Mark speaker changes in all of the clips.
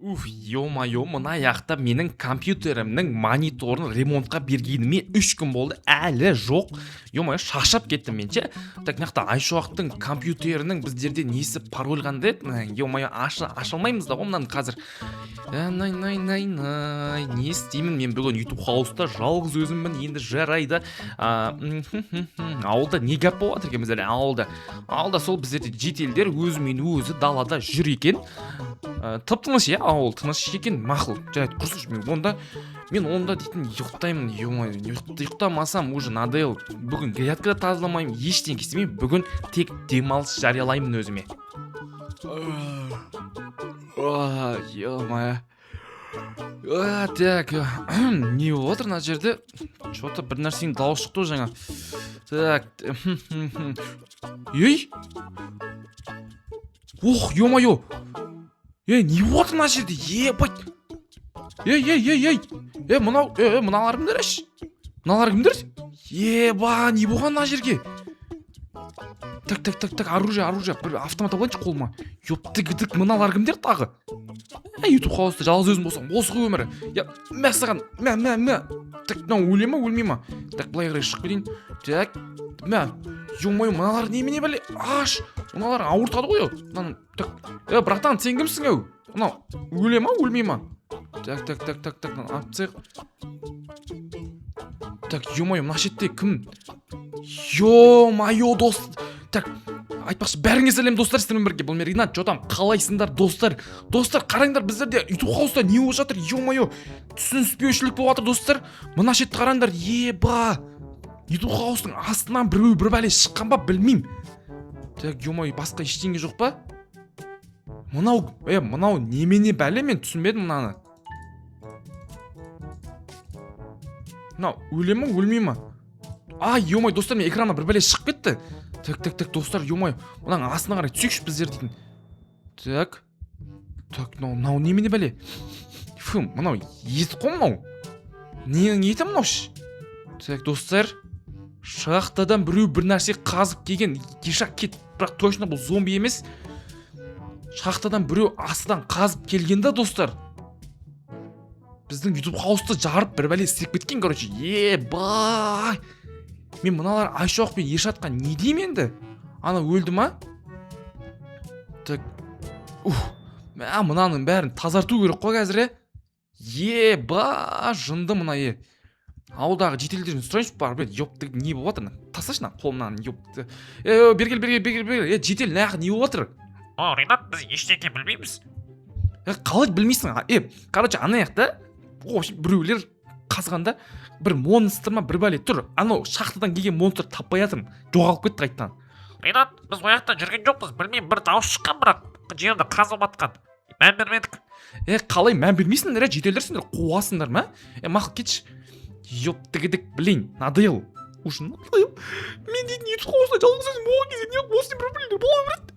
Speaker 1: Ё-моё, мына жақта менің компьютерімнің мониторын ремонтқа бергеніме 3 күн болды, әлі жоқ. Ё-моё, шаршап кеттім мен ше. Так, мына Айшуақтың компьютерінің біздерде несі пароль қандай еді? Ё-моё, аша алмаймыз да ғой мынаны қазір. Най, не істеймін мен бүгін YouTube хауста жалғыз өзіммін, енді жарайды. Ауылда не гәп болып жатыр екен біздерде? Ауылда сол біздерде жетелдер өзімен өзі далада жүр екен. Тып-тыныш, иә, ауыл тыныш екен, мақұл. Жарайды, құрсыншы, мен онда дейтін ұйықтаймын, ё-моё, ұйықтамасам уже надоел. Бүгін грядка тазаламаймын, ештеңе істемеймін, бүгін тек демалыс жариялаймын өзіме. Ё-моё. Так, не болып отыр мына жерде? Что-то бір нәрсенің дауысы шықты жаңа. Так, ей! Ох, ё-моё! Не болып отыр мына жерде? Ебать! Ей! Мыналар кімдер аш? Мыналар кімдер? Еба, не болған мына жерге? Так, оружие, бір автомат алайыншы қолыма. Ёптыгыдық, мыналар кімдер тағы? YouTube хауста жалғыз өзім болсам, осы ғой өмірі. Мә саған, мә. Так, мынау өле ма, өлмей ма? Так, былай қарай шығып кетейін. Так, мә, ё-моё, мыналар немене бәле? Аш, мыналар ауыртады ғой. Так, братан, сен кімсің ау? Мынау өле ма, өлмей ма? Так, алып тастайық. Так, ё-моё, мына шетте кім? Ё-моё, дос. Так, айтпақшы, бәріңе сәлем достар, сіздермен бірге. Бұл мен Ринат, жотам, қалайсыңдар достар? Достар, қараңдар, біздерде YouTube хауста не болып жатыр? Ё-моё, түсініспеушілік болып жатыр достар. Мына шетті қараңдар, еба. YouTube хаустың астынан бір бәле шыққан ба, білмеймін. Так, ё-моё, басқа ештеңе жоқ па? Мынау немене бәле, мен түсінбедім мынаны. Мынау өле ма, өлмей ма? Ё-моё, достар, мен экранға бір бәле шығып кетті. Так, достар, ё-моё, мынаның астына қарай түсейікші біздер дейтін. Так, мынау немене бәле? Мынау ет қой мынау. Ненің еті мынау ш? Так, достар, шахтадан біреу бір нәрсе қазып келген. Кешақ кет, бірақ точно бұл зомби емес. Шахтадан біреу астыдан қазып келген да, достар. Біздің YouTube хаусты жарып бір бәле істеп кеткен, короче. Ебай! Мен мыналар Айшуақ пен Ершатқа не дейм енді? Ана өлді ма? Так, мынаның бәрін тазарту керек қой қазір, Еба, жынды мына, Ауылдағы жетелдерін сұрайыншы бар, ёпты, не болып жатыр? Тасташы қолымнан, ёпты. Бергел, жетел, не болып жатыр?
Speaker 2: Ринат, біз ештеңе білмейміз.
Speaker 1: Қалай білмейсің? Короче, анаяқта, біреулер қазғанда бір монстр ма, бір бәле тұр. Анау шахтадан келген монстр таппай жатырмын. Жоғалып кетті қайттан.
Speaker 2: Ринат, біз ояқта жүрген жоқпыз, білмеймін, бір дауыс шыққан, бірақ жерді қазып атқан. Мән бермедік.
Speaker 1: Қалай мән бермейсіңдер, жетелдерсіңдер, қуасыңдар ма? Мақыл кетші. Ёптыгідік, білейін, надоел. Уж надоел. Мен дейтін YouTube хаусында жалғыз өзім болған кезде неғып осы бір білдер бола береді.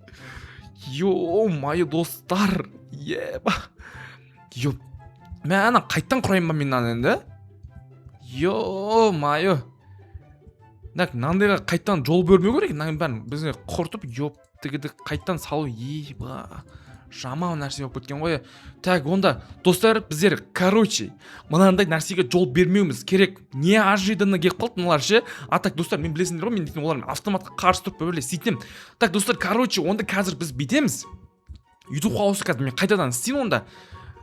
Speaker 1: Ё-моё, достар. Еба. Ана қайттан құрайын ба мен енді? Ё-моё. Мынандайға қайттан жол бермеу керек. Мынаның бәрін бізге құртып, ёптыгіді қайттан салу. Еба. Жаман нәрсе болып кеткен ғой. Так, онда, достар, біздер, мынандай нәрсеге жол бермеуіміз керек. Не ажиданно келіп қалды мыналар ше? Так, достар, мен білесіңдер ғой, мен дейтін олармен автоматқа қарсы тұрып бөле сөйтем. Так, достар, онда қазір біз бітеміз. YouTube хаусты қазір мен қайтадан істеймін онда.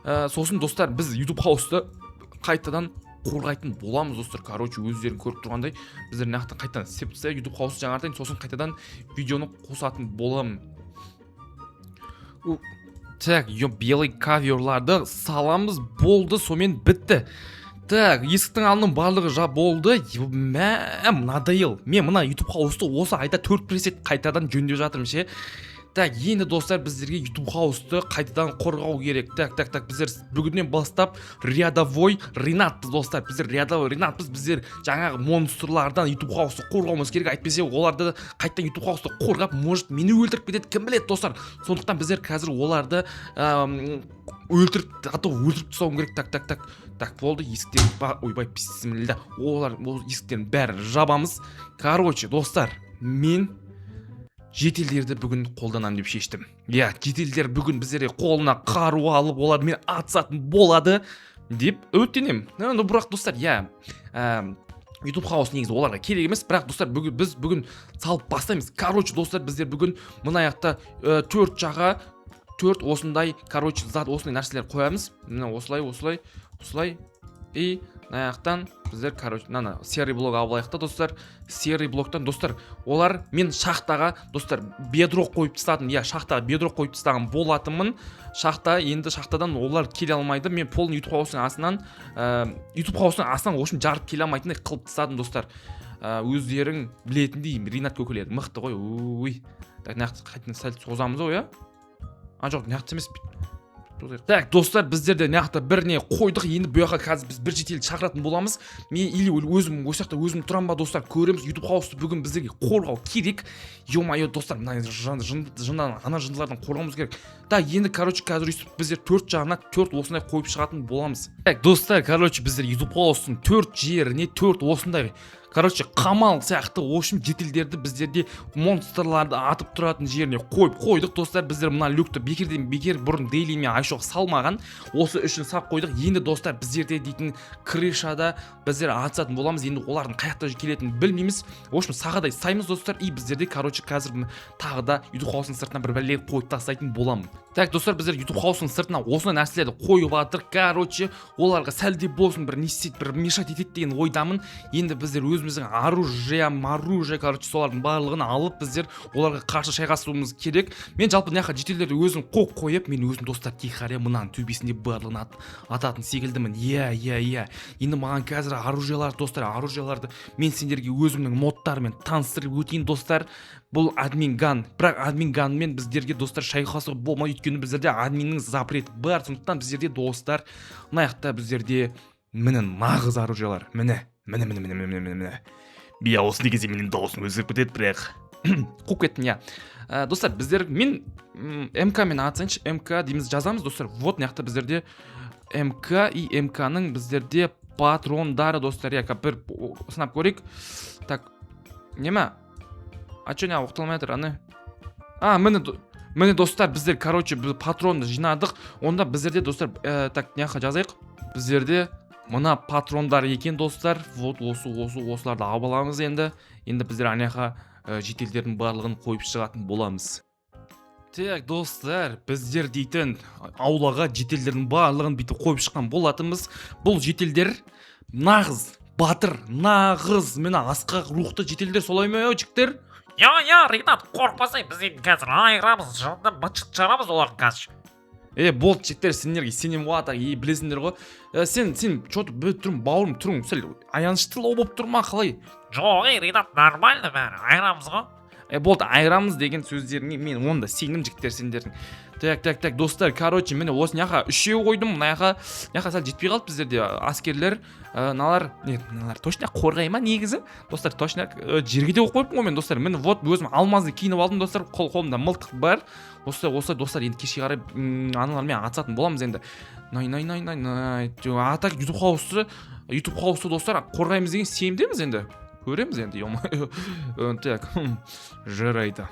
Speaker 1: Сосын, достар, біз YouTube хаусты қайтадан қорғайтын боламыз, достар. Өздерін көріп тұрғандай, біздер нақтан қайтадан істеп тастайық, YouTube хаусты жаңартайын, сосын қайтадан видеоны қосатын боламын. Так, белый каверларды саламыз, болды, сомен бітті. Так, есіктің алдының барлығы жа болды. Надоел. Мен мына YouTube хаусты осы айда 4 пресет қайтадан жөндеп жатырмын ше. Так, енді достар, біздерге YouTube хаусты қайтадан қорғау керек. Так, біздер бүгіннен бастап рядовой Ринат, достар. Біздер рядовой Ринатпыз, біздер жаңағы монстрлардан YouTube хаусты қорғауымыз керек. Айтпесе, оларды қайтадан YouTube хаусты қорғап, может, мені өлтіріп кетеді, кім біледі, достар. Сондықтан біздер қазір оларды өлтіріп тастауым керек. Так, болды, есіктерін, ойбай, бисмилля. Олар есіктерін бәрін жабамыз. Достар, мен жетелдерді бүгін қолданамын деп шештім. Иә, жетелдер бүгін біздерге қолына қару алып, олармен атысатын болады деп үміттенемін. Бірақ достар, иә, YouTube хаус негізі оларға керек емес, бірақ достар, біз бүгін салып бастаймыз. Короче, достар, біздер бүгін мына жақта 4 жаға 4 осындай, короче, зат осындай нәрселер қоямыз. Мына осылай и мына жақтан біздер, короче, серый блок алайық та, достар. Серый блоктан, достар, олар мен шахтаға, достар, бедрок қойып тастадым. Иә, шахтаға бедрок қойып тастаған болатынмын. Енді шахтадан олар келе алмайды. Мен полный YouTube хаусының астынан ошым жарып келе алмайтындай қылып тастадым, достар. Өздерің білетіндей Ринат көкелер мықты ғой. Ой. Так, нақты қайтын сәл созамыз ғой, иә? Жоқ, нақты емес. Так, достар, біздерде нақты біріне қойдық. Енді бұл жаққа қазір біз бір жетелді шақыратын боламыз. Мен или өзім тұрам ба, достар, көреміз. YouTube хаусты бүгін біздерге қорғау керек. Ё-моё, достар, мына жындылардан қорғауымыз керек. Так, енді, короче, қазір біздер 4 жағына 4 осындай қойып шығатын боламыз. Так, достар, короче, біздер YouTube хаустың 4 жеріне 4 осындай, короче, қамал сияқты ошым жетелдерді біздерде монстрларды атып тұратын жеріне қойып қойдық, достар. Біздер мына люкті бекер бұрын Дейли мен Айшоқ салмаған, осы үшін сап қойдық. Енді, достар, біздерде дейтін крышада біздер атысатын боламыз. Енді олардың қаяқта келетінін білмейміз. Ошым сағадай саймыз, достар. И біздерде, короче, қазір тағы да YouTube хаусының сыртына бір бәле қойып тастайтын боламын. Так, достар, біздер YouTube хаусының сыртына осындай нәрселерді қойып жатыр. Короче, оларға сәлде болсын, бір мешать етеді деген ойдамын. Енді біздер өзіміздің оружие, короче, солардың барлығын алып, біздер оларға қарсы шайқасуымыз керек. Мен жалпы няқа жетелерді өзім қойып, мен өзім, достар, тихаря мынаның төбесінде барлығын ататын секілдімін. Иә. Енді маған қазір оружияларды мен сендерге өзімнің модтарымен таныстырып өтейін, достар. Бұл админ ган. Бірақ админ ганмен біздерге, достар, шайқасуға болмайды, өйткені біздерде админнің запреті бар. Сондықтан біздерде, достар, мына жақта біздерде нағыз оружиялар. Міне. Бия осы негізде менің дауысым өзгеріп кетеді, бірақ қуып кеттім, иә. Достар, біздер мен МК мен атсайыншы, МК дейміз, жазамыз, достар. Вот мына жақта біздерде МК и МК-ның біздерде патрондары, достар. Я бір сынап көрейік. Так, неме? А чё не оқталмай жатыр, міне, достар, біздер, короче, патронды жинадық. Онда біздерде, достар, так, няқа жазайық. Біздерде мына патрондар екен, достар. Вот осыларды абаламыз енді. Енді біздер аняқа жетелдердің барлығын қойып шығатын боламыз. Так, достар, біздер дейтін аулаға жетелдердің барлығын бүйтіп қойып шыққан болатынбыз. Бұл жетелдер нағыз батыр, нағыз мені асқақ рухты жетелдер, солай ма, жіктер?
Speaker 2: Я, Ринат, қорқпасай, біз енді қазір айырамыз, жынды бытшыт жарамыз олардың қазір.
Speaker 1: Болды, жеттер, сендерге сенем уатақ, білесіңдер ғой. Сен чоты бөт тұрым, бауырым тұрың, сәл аяныштылау болып тұрма, қалай?
Speaker 2: Жоқ, Ринат, нормально бәрі, айырамыз ғой.
Speaker 1: Болды, айырамыз деген сөздеріңе мен онда сенім, жіктер, сендердің. Так, достар, короче, мені осы няқа үшеу қойдым, няқа сәл жетпей қалды біздерде аскерлер. Налар точно қорғай ма негізі? Достар, точно жерге де қойып ғой мен, достар. Мен вот өзім алмазды киініп алдым, достар. Қолымда мылтық бар. Осы достар, енді кешке қарай аналармен атысатын боламыз енді. Атак YouTube хаусты, достар, қорғаймыз деген сенімдеміз енді. Көреміз енді, так, жарайды.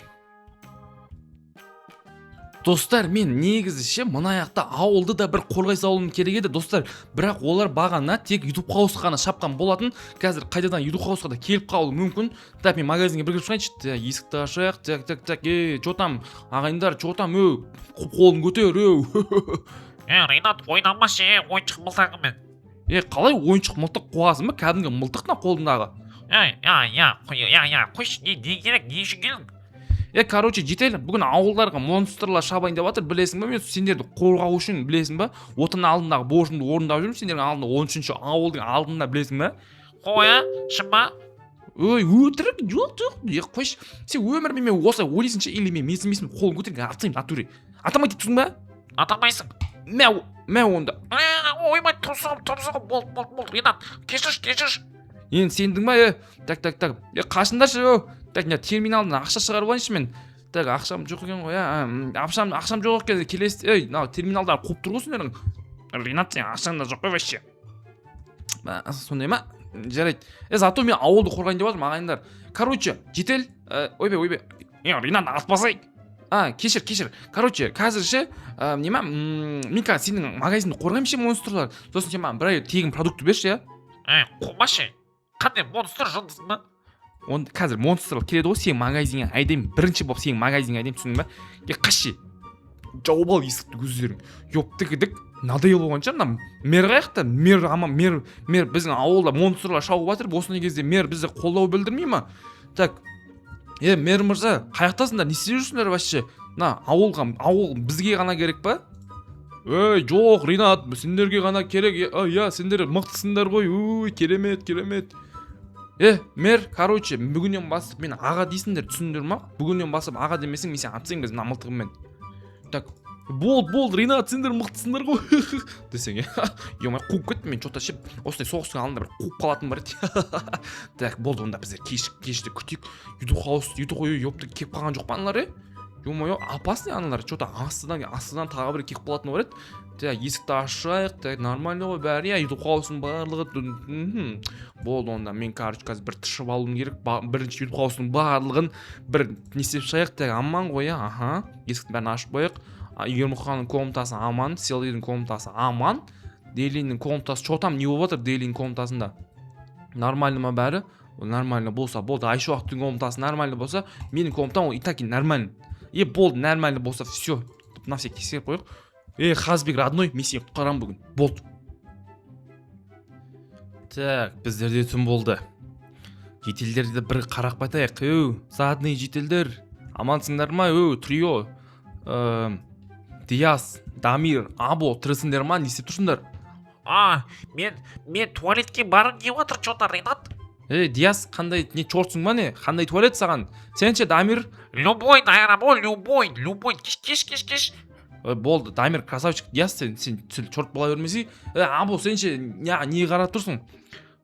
Speaker 1: Достар, мен негізі мына жақта ауылды да бір қорғай салуым керек еді, достар. Бірақ олар бағана тек YouTube хаусқа ғана шапқан болатын. Қазір қайтадан YouTube хаусқа да келіп қалуы мүмкін. Так, мен магазинге бір кіріп шығайыншы. Есікті ашайық. Так, чо там, ағайындар, чо там, қолын көтер,
Speaker 2: Ринат, ойнамашы, ойыншық мылтығымен.
Speaker 1: Қалай ойыншық мылтық қоғасың ба? Кәдімгі мылтық на қолындағы.
Speaker 2: Қойшы, не керек, не үшін келдің?
Speaker 1: Короче, жетел, бүгін ауылдарға монстрлар шабайын деп жатыр, білесің ба? Мен сендерді қорғау үшін, білесің ба? Отын алдындағы борышымды орындап жүрмін, сендердің алдында 13-ші ауылдың алдында, білесің ба?
Speaker 2: Қоя, шын ба?
Speaker 1: Өтірік, жоқ, қойшы. Сен өмірмен мен осылай ойлайсыңшы, или мен месім қолын көтерген атсайым, натуре. Атамай дейсің ба?
Speaker 2: Атамайсың.
Speaker 1: Мә онда.
Speaker 2: Оймай, тұрсығым, бол, Ринат, кешірш.
Speaker 1: Енді сендің ба? Так, қашындаршы, так, терминалдан ақша шығарып алайыншы мен. Так, ақшам жоқ екен ғой, ақшам жоқ екен, келесі, терминалдар қуып тұр ғой сендердің. Ринат, сен ақшаң да жоқ қой вообще. Сондай ма? Жарайды. Зато мен ауылды қорғайын деп жатырмын, ағайындар. Короче, жетел, ойбай,
Speaker 2: Ринат атпасай.
Speaker 1: Кешір. Короче, қазір ше неме мен қазір сенің магазинді қорғаймын ше монстрлар. Сосын сен маған бір ай тегін продукты берші, иә.
Speaker 2: Қумашы. Қандай монстр жұлдыз ма?
Speaker 1: Оны қазір монстрлар келеді ғой сенің магазинге айдайын. Бірінші болып сенің магазинге айдайын, түсіндің ба? Қаши. Жауып ал есікті көздерің. Ёптыгідік надоел болған шығар. Мына мэр қаяқта? Мэр біздің ауылда монстрлар шауып жатыр. Осындай кезде мэр бізді қолдау білдірмей ма? Так. Мэр мырза, қаяқтасыңдар? Не істеп жүрсіңдер вообще? Ауыл бізге ғана керек па? Жоқ, Ринат, сендерге ғана керек. Сендер мықтысыңдар ғой. Керемет. Мэр, короче, бүгіннен басып мен аға дейсіңдер, түсіндір ма? Бүгіннен басып аға демесең, мен сен атсаң біз мына мылтығыммен. Так, болды, Ринат, сендер мықтысыңдар ғой. Десең, Ё-май, қуып кетті мен что-то шеп. Осындай соғыстың алдында бір қуып қалатын бар еді. Так, болды, онда біздер кеште күтейік. Ютух ой, ёпты, кеп қалған жоқ па аналар, Ё-май, опасный аналар. Что-то астыдан тағы бір кеп қалатын бар еді. Так, есікті ашайық. Так, нормально ғой бәрі. Ютух хаустың барлығы. Болды, онда мен короче қазір бір тышып алуым керек. Бірінші ютух хаустың барлығын бір не істеп шығайық. Так, аман ғой, есіктің бәрін ашып қояйық. Ермұханның комнатасы аман, Селдейдің комнатасы аман. Дейлиннің комнатасы, что там не болып жатыр Дейлиннің комнатасында? Нормально ма бәрі? Нормально болса, болды. Айшуақтың комнатасы нормально болса, менің комнатам ол и так нормально. Болды, нормально болса, все. На всех тексеріп қояйық. Қазбек родной, мен сені құтқарам бүгін. Болды. Так, біздерде түн болды. Жетелдерді бір қарақ байтайық. Задный жетелдер. Амансыңдар ма? Трио. Диас, Дамир, Або, тірісіңдер ма? Не істеп тұрсыңдар?
Speaker 2: Мен туалетке барғым келіп отыр, что-то, Ринат.
Speaker 1: Диас, қандай не чортсың ба не? Қандай туалет саған? Сен ше, Дамир?
Speaker 2: Любой, наверное, любой. Кеш.
Speaker 1: Болды, Дамир, красавчик. Диас, сен чорт бола бермесей. Або, сен ше, не қарап тұрсың?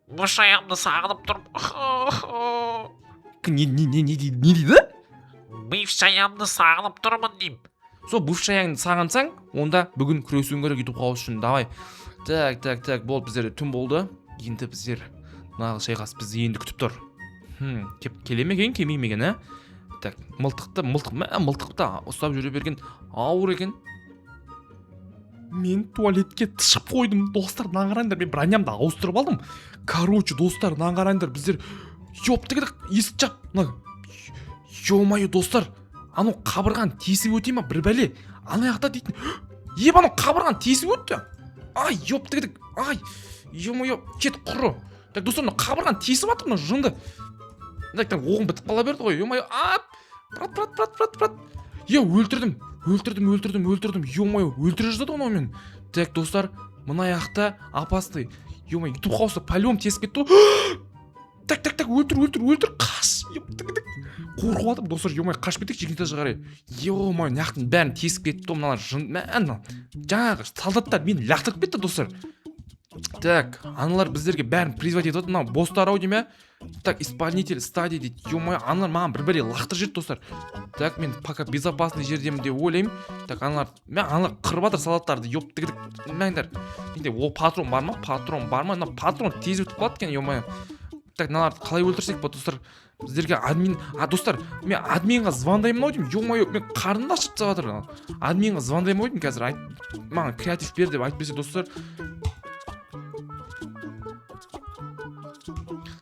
Speaker 2: Бұш аяғымды сағынып тұрып.
Speaker 1: Не дейді?
Speaker 2: Бывший аяғымды сағынып тұрмын деймін.
Speaker 1: Со бывший аяғыңды сағынсаң, онда бүгін күресуің керек ютуб қауыс үшін. Давай. Так, болды, біздер түн болды. Енді біздер нағыз шайқас бізді енді күтіп тұр. Келе ме екен, келмей ме екен, Так, мылтықты ұстап жүре берген ауыр екен. Мен туалетке тышып қойдым, достар, наңғараңдар. Мен бронямды ауыстырып алдым. Короче, достар, наңғараңдар. Біздер ёптыгідік есік жап. Ё-май, достар, анау қабырған тесіп өте ма бір бәле? Ана жақта дейтін. Анау қабырған тесіп өтті. Ёптыгідік. Ё-май, кет құры. Так, достар, қабырған тесіп атыр мына жынды. Так, оғым бітіп қала берді ғой. Ё-май, брат. Өлтірдім. Ё-май, өлтіре жаздады оны мен. Так, достар, мына жақта опасный. Ё-май, ютуб хаусы по-любому тесіп кетті. Так, өлтір, қаш. Қорқып атып, достар, ё-май, қашып кетейік, жекенте шығарай. Ё-май, нақтың бәрін тесіп кетті, мыналар жаңағы солдаттар мені лақтырып кетті, достар. Так, аналар біздерге бәрін призвать етіп, мынау бостар ау дейме? Так, исполнитель стадии дейді. Ё-май, аналар маған бір-бірі лақтыр жерді, достар. Так, мен пока безопасный жердемін деп ойлаймын. Так, аналар қырып атыр солдаттарды, ёптыгідік. Мәңдер. Ол патрон бар ма? Мына патрон тез өтіп қалады екен, ё-май. Так, мыналарды қалай өлтірсек ба, достар? Біздерге достар, мен админға звондаймын ау деймін. Ё-май, мен қарным да ашып жатыр. Админға звондаймын ау деймін қазір. Маған креатив бер деп айтпесе, достар.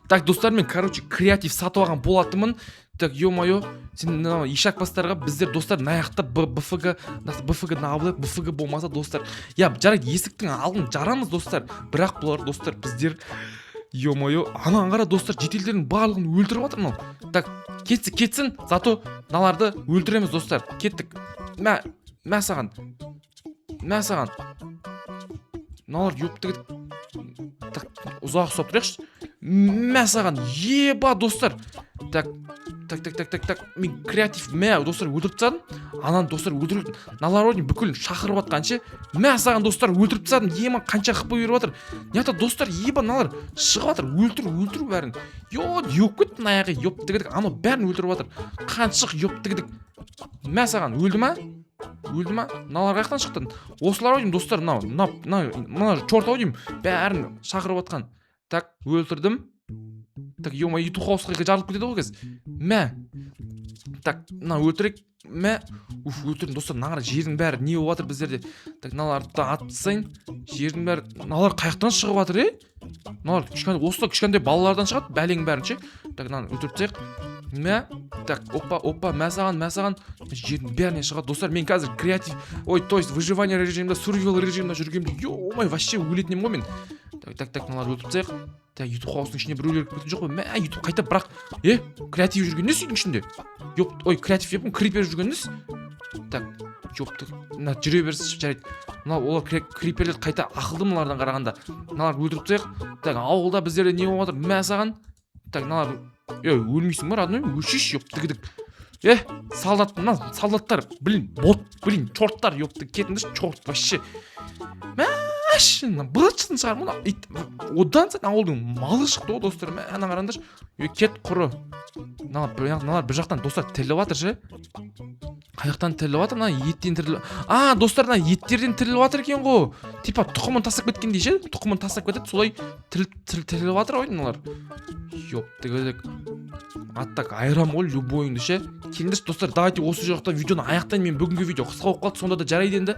Speaker 1: Так, достар, мен, короче, креатив сатып алған болатынмын. Так, ё-май, сен ешак бастарға біздер, достар, наяқта БФГ набылып, БФГ болмаса, достар. Жарайды, есіктің алдын жарамыз, достар. Бірақ бұлар, достар, біздер, ё-май, ана аңғара, достар, жетелдердің барлығын өлтіріп жатыр мынау. Так, кетсін, зато наларды өлтіреміз, достар. Кеттік. Мә саған. Налар ёптыгы. Так, ұзақ ұстап тұрайықшы. Мә саған, еба, достар. Так. Мен креатив, достар, өлтіріп тастадым. Ананы, достар, өлтіріп. Налар ойын бүкілін шақырып атқанше. Мә саған, достар, өлтіріп тастадым. Ема қанша қып беріп жатыр. Нията, достар, еба, налар шығып жатыр. Өлтіру бәрін. Ёп кетті аяғы, ёптыгідік. Ано бәрін өлтіріп жатыр. Қаншық ёптыгідік. Мә саған, өлді ма? Налар қаяқтан шықтын? Осылар ойым, достар, мына чорт ау деймін, бәрін шақырып атқан. Так, өлтірдім. Так ё-моё, ютуб хаусқа жарылып кетеді ғой қазір. Мә. Так, мына өлтірек. Мә. Өлтірдім достар, мына қара жердің бәрі не болып жатыр біздерде. Так, мыналарды да атып тастайын. Жердің бәрі, мыналар қаяқтан шығып жатыр, мыналар осы кішкентай балалардан шығады, бәлең бәрін ше. Так, мынаны өлтіріп тастайық. Мә. Так, опа, мә саған. Жердің бәріне шығады достар. Мен қазір креатив, то есть выживание режимінде, survival режимінде жүргенде, ё-моё, вообще өлетінем ғой мен. Так, мыналарды өлтіріп тастайық. Так, ютуб хаусының ішіне біреулер кіріп кеткен жоқ қой. Мә, ютуб қайта бірақ, креатив жүрген не үйдің ішінде? Креатив еппін, крипер жүрген несі? Так, жоптық, мына жүре берсі жарайды. Мына олар криперлер қайта ақылды мыналардан қарағанда. Мыналарды өлтіріп тастайық. Так, ауылда біздерде не болып жатыр? Мә саған. Так, мыналар, өлмейсің ба, родной? Өлшеш, ёптыгідік. Солдаттар, чорттар, ёпты, кетіңдерші, чорт, вообще. Мәшін, бұлатшысын шығар, мұна, одан сайын ауылдың малы шықты ғой, достар, мәна қараңдаршы. Кет құры. Мыналар бір жақтан, достар, тіріліп жатыр, ше. Қаяқтан тіріліп жатыр, мына еттен тіріліп. Достар, мына еттерден тіріліп жатыр екен ғой. Типа, тұқымын тастап кеткендей, ше. Тұқымын тастап кетеді, солай тіріліп жатыр ғой, мыналар. Ёптыгідік. Аттак айрам ғой любойыңды, ше. Келіңдерші, достар, давайте осы жақта видеоны аяқтайын. Мен бүгінгі видео қысқа болып қалды, сонда да жарайды енді.